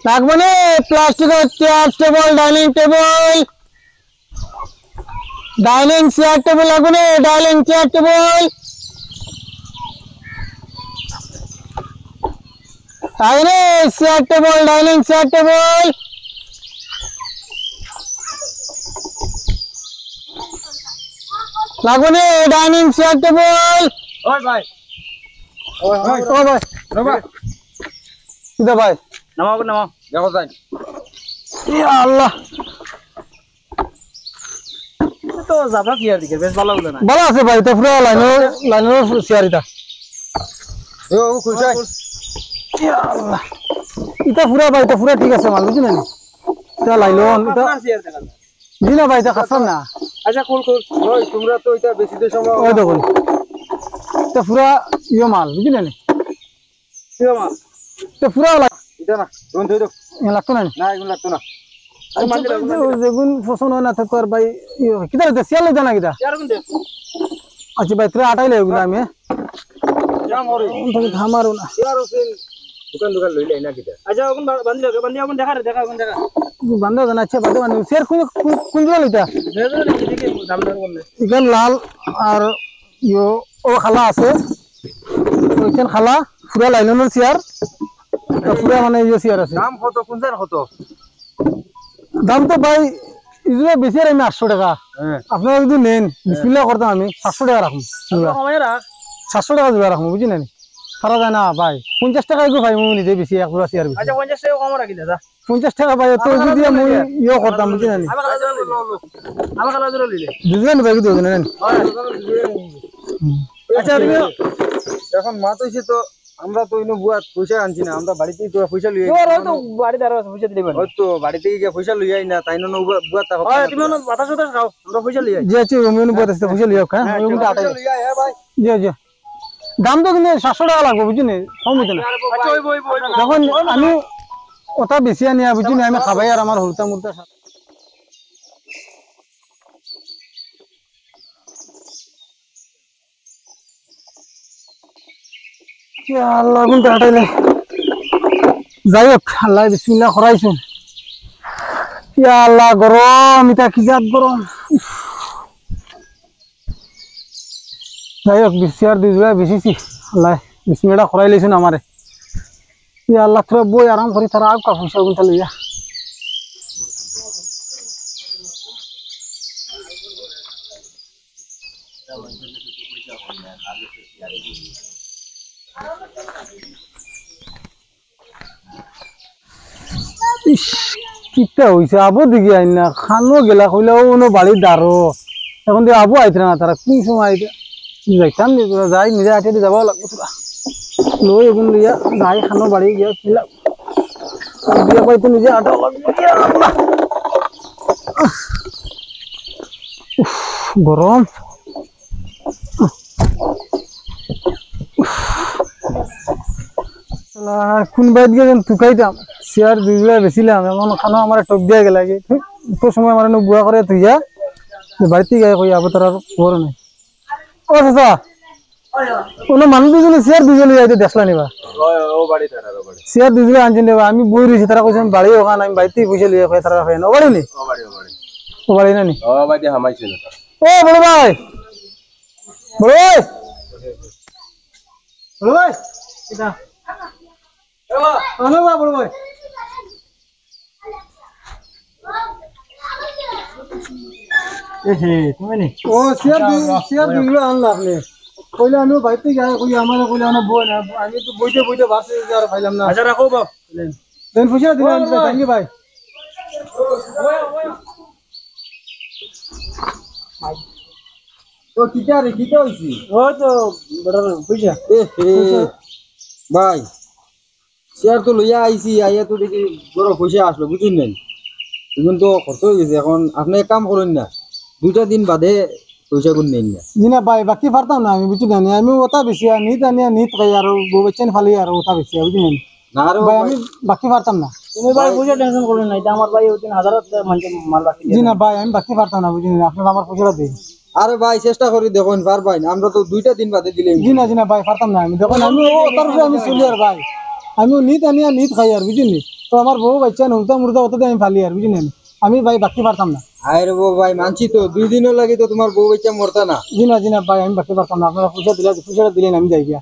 লাগবে না প্লাস্টিকের chair table dining chair table লাগবে না dining chair table chair table dining chair table লাগবে না ডাইনিং চেয়ার টেবিল ওই ভাই ও ভাই রবা কিদা ভাই নামাও দেখো যাই ইয়া আল্লাহ তো যাবা কি আর দিকে বেশ ভালো হলো না ভালো আছে ভাই তো পুরো লাইনের চেয়ার এটা ও খুলছাই ইয়া আল্লাহ এটা পুরা ভাই এটা পুরা ঠিক আছে মাল বুঝছেন না এটা লাইলন এটা দিনা ভাই এটা খাসাম না আচ্ছা কুল ওই তোমরা তো এটা বেশি দে সময় ওই দেখুন এটা পুরা ইয়ে মাল বুঝলেন না কি মাল এটা পুরা এটা না তুমি ধরে লাগতো না না এগুলো লাগতো না যেগুন পছন্দ হয় না তো আর ভাই কিটা দিতে সিয়াল লইতা না কিটা यार কোন দে আচ্ছা ভাই তুই আটাইলে এগুলো আমি যা মরে তুমি থামারো না यार ওসিন দোকান লইলে না কিটা আচ্ছা ওখান বান্ধি ওখান দেখা বান্ধা জানা আচ্ছা বাদে বান্ধ সিয়ার কোন দিকে লইতা ভেজরে দিকে দাম করলে এখান লাল আর ইয়ো ও খালা আছে ওইখান খালা পুরা লাইনের চেয়ার পুরা মানে ইয়ে চেয়ার আছে দাম কত কোন জায়গা কত দাম তো ভাই ইজুরে বেশি আর আমি 800 টাকা আপনারা যদি নেন বিসমিল্লাহ করতাম আমি 700 টাকা রাখুন কমাই রাখ 700 টাকা জোড়া রাখুন বুঝলেন সারা যায় না ভাই 50 টাকা গো ভাই আমি নিজে বেশি এক পুরা চেয়ার বেশি আচ্ছা 50 টাকা কম রাখি দাদা 50 টাকা ভাই তো যদি আমি ইয়ে করতাম বুঝলেন আমার কালা জোড়া লইলে বুঝলেন ভাই দুজন নেন আচ্ছা এখন মাত হইছে তো আমরা তো ইনো বুয়া পয়সা আনছি না আমরা বাড়িতেই তো পয়সা লই আই তো বাড়িতে আর পয়সা দিবেন ওই তো বাড়িতে গিয়ে পয়সা লই আই না তাই না বুয়া তা হবে তুমি না বাতাস বাতাস খাও আমরা পয়সা লই আই জি আচ্ছা আমি বুয়া আসতে পয়সা লিও হ্যাঁ আমি কিন্তু আটাই লই আই হ্যাঁ ভাই জি জি দাম তো কিন্তু 700 টাকা লাগবে বুঝছেন কম হইতো না আচ্ছা ওই যখন আমি ওটা বেশি আনিয়া বুঝছেন আমি খাবাই আর আমার হুলতা মুলতা আল্লাহ কিন্তু হাঁটাইলে যাই হোক আল্লাহ বিসমিল্লাহ করাইছেন ইয়া আল্লাহ গরম এটা কি জাত গরম যাই হোক চেয়ার দুই জোড়া বেশিছি আল্লাহ বিসমিল্লাহ করাই লাইছেন আমারে ইয়া আল্লাহ তোরা বই আরাম করি তারা আগ পয়সা গুনটা লইয়া কিটা হয়েছে আবু দিকে আইন না খানো গেলা কইলে ও বাড়ির দাঁড়ো এখন দিয়ে আবু আইতে না তারা কোন সময় আইতে যাইতাম যাই নিজে আইতে যাব লাগবে তোরা লই এগুন লইয়া যাই খানো বাড়ি গিয়া খিলা দিয়া পাইতে নিজে আটা লাগবে গরম কোন বাইত গিয়ে টুকাইতাম চেয়ার দুই জোড়া বেছিলাম এমন খানো আমার টক দিয়া গেল তো সময় আমার বুয়া করে তুইয়া বাড়িতে গায়ে কই আবো তার খবর নাই ও চাচা কোনো মানুষ দুজনে চেয়ার দুজনে যাইতে দেখলা নিবা চেয়ার দুজনে আনছেন দেবা আমি বই রয়েছি তারা কইছেন বাড়ি ওখান আমি বাড়িতে পয়সা লিয়ে কয় তারা খাই না ও বাড়ি নি ও বাড়ি না নি ও বড় ভাই বড় ভাই বড় ভাই এটা আনো বড় ভাই তুমি নি ও চেয়ার দুইগুলো আনলা আপনি কইলে আমি বাড়িতে যাই কই আমার কইলে না বই না আমি তো বইতে বাসে আর পাইলাম না আচ্ছা রাখো বাপ দেন পয়সা দিলাম থ্যাংক ইউ ভাই ও কিটা হইছি ও তো বড় পয়সা ভাই চেয়ার তো লইয়া আইছি আইয়া তো দেখি বড় পয়সা আসলো বুঝলেন না এখন তো খরচ হয়ে গেছে এখন আপনি এক কাম করেন না 2টা দিন বাদে পয়সা গুণ নেন না জি না ভাই বাকি পারতাম না আমি বুঝি না আমি ওটা বেশি নিত আনিয়া নিত খাই আর বেচেন ফালি আর ওটা বেশি বুঝলেন না আর ভাই আমি বাকি পারতাম না তুমি ভাই বুঝে টেনশন করেন না এটা আমার ভাই 3000 মাল বাকি জি না ভাই আমি বাকি পারতাম না বুঝলেন আপনারা আমার পয়সাটা দিন আরে ভাই চেষ্টা করি দেখুন পারবাই না আমরা তো 2টা দিন বাদে দিলেন জি না ভাই পারতাম না আমি দেখুন আমি ওটার উপরে আমি চলি আর ভাই আমি নিত আনিয়া নিত খাই আর বুঝলেন তো আমার বউ বাচ্চা নৌতা মুর্দা অতটা আমি ফালি আর বুঝলেন আমি ভাই বাকি পারতাম না আরে ভাই মানছি তো 2 দিনও লাগে তো তোমার বউ বাচ্চা মরতা না জি না ভাই আমি বাকি পারতাম না আপনারা পয়সাটা দিলেন আমি যাই গিয়া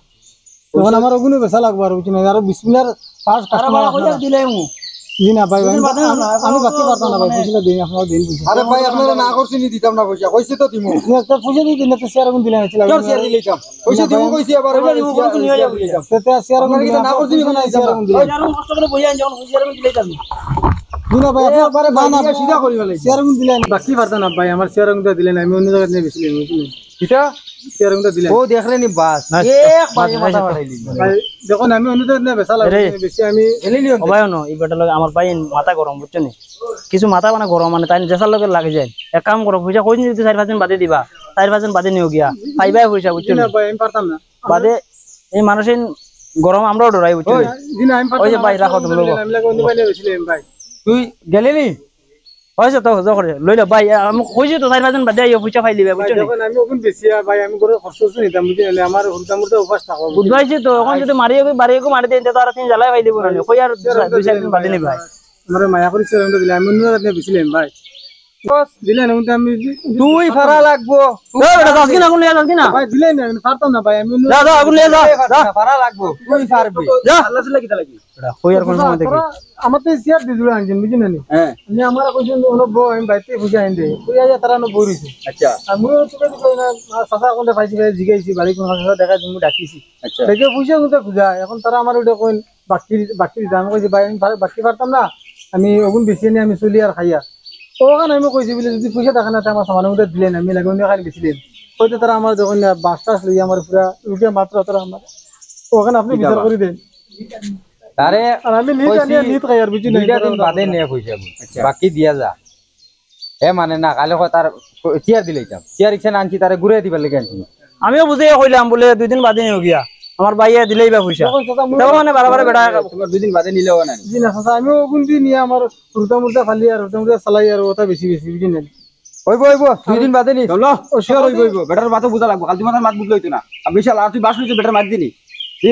তখন আমার ওগুলো বেচা লাগবো আর বুঝলেন আর বিসমিল্লার ফার্স্ট কাস্টমার জি না ভাই আমি বাকি পারতাম না ভাই পয়সাটা দিন আপনারা দিন পয়সা আরে ভাই আপনারা না করছি নি দিতাম না পয়সা কইছে তো দিমু পয়সা দিয়ে দিলে তো শেয়ার গুণ দিলেন শেয়ার দিলাম পয়সা দিমু কইছি আবার নিয়ে যাবো শেয়ার গুণ দিলে না করছি না শেয়ার গুণ দিলে কষ্ট করে বইয়া যখন শেয়ার গুণ দিলেই যাবি দিনা ভাই আপনারে বানা সিধা করি ফেলে শেয়ার গুণ দিলেন বাকি পারতাম না ভাই আমার শেয়ার গুণটা দিলেন আমি অন্য জায়গা নিয়ে বেশি বুঝলেন কিটা শেয়ার গুণটা দিলেন ও দেখলে নি বাস এক বাজে মাথা বাড়াইলি ভাই যখন আমি অন্য জায়গা নিয়ে বেচা লাগবে বেশি আমি এলিলি ভাই ন এই বেটার লগে আমার ভাই মাথা গরম বুঝছেন কিছু মাথা মানে গরম মানে তাই জেসার লগে লাগে যায় এক কাম করো পয়সা কই যদি 4-5 দিন বাদে দিবা 4-5 দিন বাদে নিও গিয়া পাইবাই পয়সা বুঝছেন না ভাই আমি পারতাম না বাদে এই মানুষের গরম আমরাও ডরাই বুঝছেন দিনা আমি পারতাম ওই যে ভাই রাখো তুমি লোক আমি লাগে অন্য ভাই নিয়ে বেছিলাম ভাই তুই গেলি নি হইছে তো যা করে লইলো ভাই আমি কইছি তো 4-5 দিন বাদে আইও পয়সা ফাই দিবে বুঝছেন যখন আমি ওখান বেশি ভাই আমি করে খরচ করছি নিতাম বুঝলেন আমার হুলতা মুরতা উপাস থাকো বুঝবাইছি তো এখন যদি মারিও মারি দেন তো আর তিন জ্বালাই ভাই দিব না কই আর 2-4 দিন বাদে নি ভাই আমার মায়া করে শেয়ার গুণটা দিলাম আমি অন্য জায়গা নিয়ে বেছিলাম ভাই দিলেন আমি তুই ফারা লাগবো বেটা দাস কিনা কোন লিয়া দাস কিনা ভাই দিলেন না আমি পারতাম না ভাই আমি যা যা আগুন লিয়া যা ফারা লাগবো তুই পারবি যা আল্লাহ সাল্লাহ কিতা লাগি কই আর কোন সময় দেখি আমার তো শেয়ার দিয়ে দিল আনছেন বুঝলেন নি হ্যাঁ আমি আমার কইছেন অনুভ আমি বাইতে বুঝা আইন দে কই আজ তারা ন বইরিছে আচ্ছা আমি তোকে কই না সাসা কোনটা পাইছি ভাই জিগাইছি বাড়ি কোন সাসা দেখা তুমি ডাকিছি আচ্ছা দেখে পয়সা কোনটা খুঁজা এখন তারা আমার ওটা কইন বাকি দিতে আমি কইছি ভাই আমি বাকি পারতাম না আমি ওগুন বেশি নি আমি চলি আর খাইয়া তো ওখানে আমি কইছি বলে যদি পয়সা টাকা না আমার সামান্য মধ্যে দিলেন আমি লাগে অন্য খালি বেছিলেন হয়তো তারা আমার যখন বাসটা লই আমার পুরা রুটিয়া মাত্র তারা আমার ওখানে আপনি বিচার করে দেন তারে আর আমি নিত খাই আর বুঝি না 2 দিন বাদে নিয়ে পয়সা বাকি দিয়া যা এ মানে না কালে কয় তার চেয়ার দিলাইতাম চেয়ার ইচ্ছা আনছি তারে ঘুরে দিবার লাগে আনছি আমিও বুঝে কইলাম বলে 2 দিন বাদে নিও গিয়া আমার ভাইয়া দিলেই বা পয়সা তখন মানে বারবার বেটা তোমার 2 দিন বাদে নিলেও না জি না চাচা আমি ওগুন দিয়ে নিয়ে আমার রুটা মুরটা ফালি আর রুটা মুরটা চালাই আর ওটা বেশি বুঝি না হইব 2 দিন বাদে নি চলো ও শিওর হইব বেটার মাথা বুঝা লাগবো কাল তোমার মাথা বুঝলো হইতো না আমি বিশাল আর তুই বাস লইছ বেটার মার দিনি দি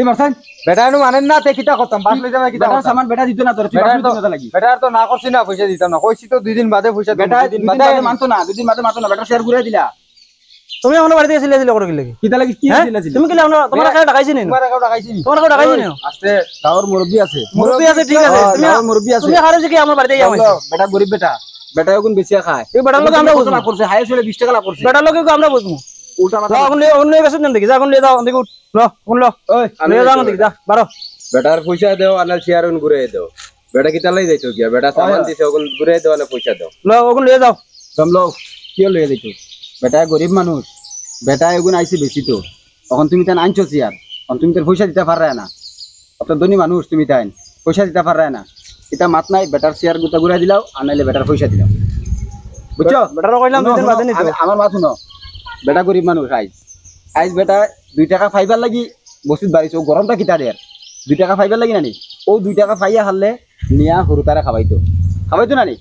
মারছান বেটা নু মানেন না তে কিটা করতাম বাস লইতাম কিটা বেটার সামান বেটা দিত না তোর তুই বাস লইতে না লাগি বেটার তো না করছি না পয়সা দিতাম না কইছি তো 2 দিন বাদে পয়সা বেটা 2 দিন বাদে মানতো না 2 দিন বাদে মানতো না বেটা শেয়ার ঘুরে দিলা তুমি আমার বাড়িতে ছিল করে গিলে কিটা লাগি কি দিলা তুমি কি তোমার কাছে টাকাইছি নি তোমার কাছে টাকাইছি তোমার কাছে টাকাইছি নি আস্তে গাওর মুরব্বি আছে ঠিক আছে তুমি মুরব্বি আছে তুমি হারে যে কি আমার বাড়িতে যাও বেটা গরিব বেটা এখন বেশি খায় এই বেটার লোক আমরা বুঝনা করছে হাইস্ট হলে 20 টাকা লাভ করছে বেটার লোককে আমরা বুঝমু উল্টা মাথা এখন অন্য বেসন দেন দেখি যা এখন লিয়ে যাও দেখো ল কোন ল ওই লিয়ে যাও দেখি যা বারো বেটার পয়সা দেও আনাল শেয়ার উন ঘুরে দেও বেটা কিতা লাই যাইতো কি বেটা সামান দিছে ওগুন ঘুরে দেও না পয়সা দাও ল ওগুন লিয়ে যাও তোমলো কি লয়ে যাইতো বেটা গরিব মানুষ বেটা এগুন আইছে বেশি তো তখন তুমি তান আনছো চেয়ার তখন তুমি তোর পয়সা দিতে পাররা না অত ধনী মানুষ তুমি তাই পয়সা দিতে পাররা না এটা মাত নাই বেটার শেয়ার গুতা ঘুরে দিলাও আনাইলে বেটার পয়সা দিলাও বুঝছো বেটার কইলাম দুদিন বাদে নিতে আমার মাত শুনো বেটা গরিব মানুষ আইজ বেটা 2 টাকা ফাইবার লাগি বস্তিত বাড়িছে গরমটা কিতা দের 2 টাকা ফাইবার লাগি নানি ও 2 টাকা ফাইয়া হারলে নিয়া হরুতারা খাবাইতো না নি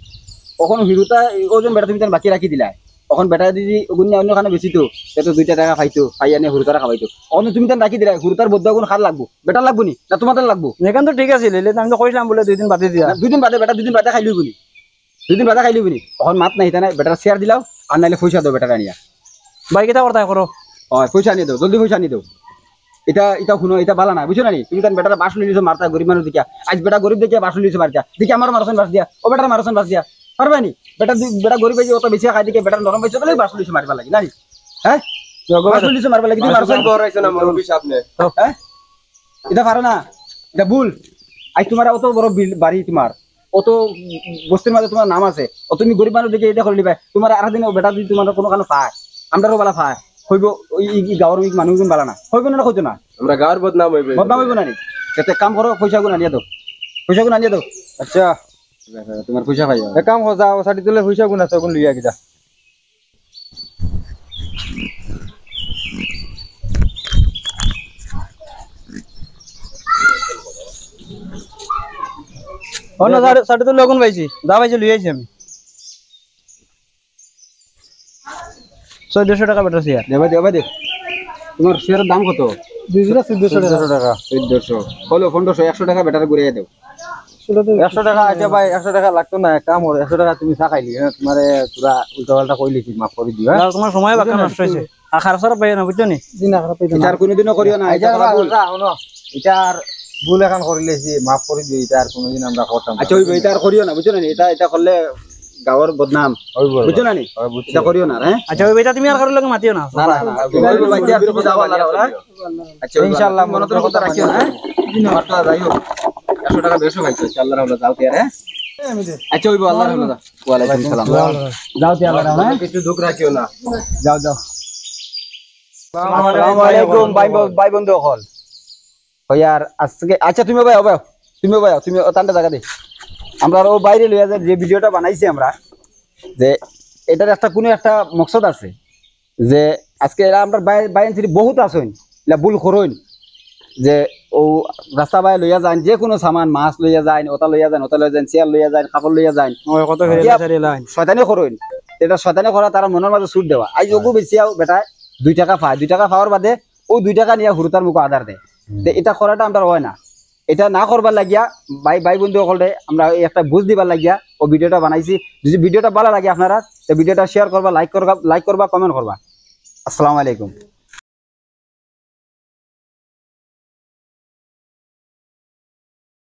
ওখন হিরুতা ওজন বেটা তুমি তার বাকি রাখি দিলা ওখন বেটা দিদি ওগুন অন্য খানে বেশি তো এত 2 টাকা ফাইতো ফাইয়া নিয়ে হরুতারা খাবাইতো ওখন তুমি তার রাখি দিলা হরুতার বদ্ধ গুণ খার লাগবো বেটা লাগবো নি না তোমাদের লাগবো এখান তো ঠিক আছে লেলে আমি তো কইলাম বলে 2 দিন বাদে দিয়া 2 দিন বাদে বেটা 2 দিন বাদে খাইলি বলি 2 দিন বাদে খাইলি বলি ওখন মাত নাই তাই বেটার শেয়ার দিলাও আর নাইলে পয়সা দাও বেটা নিয়া ভাই কিটা করতা করো পয়সা নিয়ে দাও জলদি পয়সা নিয়ে দাও এটা শুনো এটা ভালো না বুঝছো না তুমি তার বেটার বাস লিছো মারতা গরিব মানুষ দেখিয়া আজ বেটা গরিব দেখিয়া বাস লিছো মারতা দেখি আমার মারসন বাস দিয়া ও বেটার মারসন বাস দিয়া পারবে নি বেটা গরিব হয়েছে অত বেশি খাই দেখে বেটার নরম পাইছো তাহলে বাস লিছো মারবা লাগি নানি হ্যাঁ বাস লিছো মারবা লাগি তুমি মারসন গরাইছো না মুরব্বি সামনে হ্যাঁ এটা পারো না এটা ভুল আজ তোমার অত বড় বাড়ি তোমার অত বস্তির মাঝে তোমার নাম আছে ও তুমি গরিব মানুষ দেখে এটা করে নিবা তোমার আর দিন বেটা যদি তোমার কোনো কারণে পায় আমরাও বালা পায় হইব ওই গাঁৱৰ মানুহগুণ বালা না হইব না হইতো না আমরা গাঁৱৰ বদনাম হইব না নি এতে কাম করো পয়সা গুণ আনিয়ে দাও আচ্ছা তোমার পয়সা পাই এক কাম কর যাও সাড়ি তুলে পয়সা গুণ আছে গুণ লইয়া গিয়া অন্য সাড়ে তো লগন পাইছি দা পাইছি লই আইছি আমি 1400 টাকা বেটার শেয়ার দেবা দে তোমার শেয়ারের দাম কত 1400 টাকা 1400 হলো 1500 100 টাকা বেটার ঘুরে দাও 100 টাকা আচ্ছা ভাই 100 টাকা লাগতো না এক কাম করে 100 টাকা তুমি চা খাইলি তোমারে পুরা উল্টা পাল্টা কইলি মাফ করে দিও তোমার সময় বাকি নষ্ট হয়েছে আর খারাপ সারা পাই না বুঝছো নি এটার কোনোদিনও করিও না এটা এটার ভুল এখন করিলেছি মাফ করে দিও এটা আর কোনোদিন আমরা করতাম আচ্ছা ওই এটা আর করিও না বুঝছো না এটা করলে গাওয়ার বদনাম বুঝছো না নি এটা করিও না হ্যাঁ আচ্ছা ওই বেটা তুমি আর কারোর লগে মাতিও না না ওই বাচ্চা তুমি যাও আচ্ছা ইনশাআল্লাহ মনে তোর কথা রাখিও হ্যাঁ মারটা যাইও 100 টাকা বেশি খাইছো আল্লাহর রাহমতে যাও তিয়ার হ্যাঁ আচ্ছা ওই আল্লাহর রাহমতে ওয়া আলাইকুম সালাম যাও তিয়ার আল্লাহর রাহমতে কিছু দুঃখ রাখিও না যাও যাও আসসালামু আলাইকুম ভাই বন্ধু হল হইয়ার আজকে আচ্ছা তুমি ওতানটা জায়গা দে আমরা ও বাইরে লইয়া যায় যে ভিডিওটা বানাইছি আমরা যে এটার একটা কোনো একটা মকসদ আছে যে আজকে এরা আমরা বাইরে থেকে বহুত আসইন এলা ভুল করইন যে ও রাস্তা বাইরে লইয়া যান যে কোনো সামান মাছ লইয়া যান ওটা লইয়া যান চেয়ার লইয়া যান কাপড় লইয়া যান কত শয়তানি করইন এটা শয়তানি করা তারা মনের মাঝে সুট দেওয়া আজ ওগু বেশিয়াও বেটা 2 টাকা পায় 2 টাকা পাওয়ার বাদে ও 2 টাকা নিয়ে হুরুতার মুখ আদার দেয় তো এটা করাটা আমরা হয় না এটা না করবার লাগিয়া ভাই বন্ধু সকলে আমরা একটা বুঝ দিবার লাগিয়া ও ভিডিওটা বানাইছি যদি ভিডিওটা ভালো লাগে আপনারা তো ভিডিওটা শেয়ার করবা লাইক করবা কমেন্ট করবা আসসালামু আলাইকুম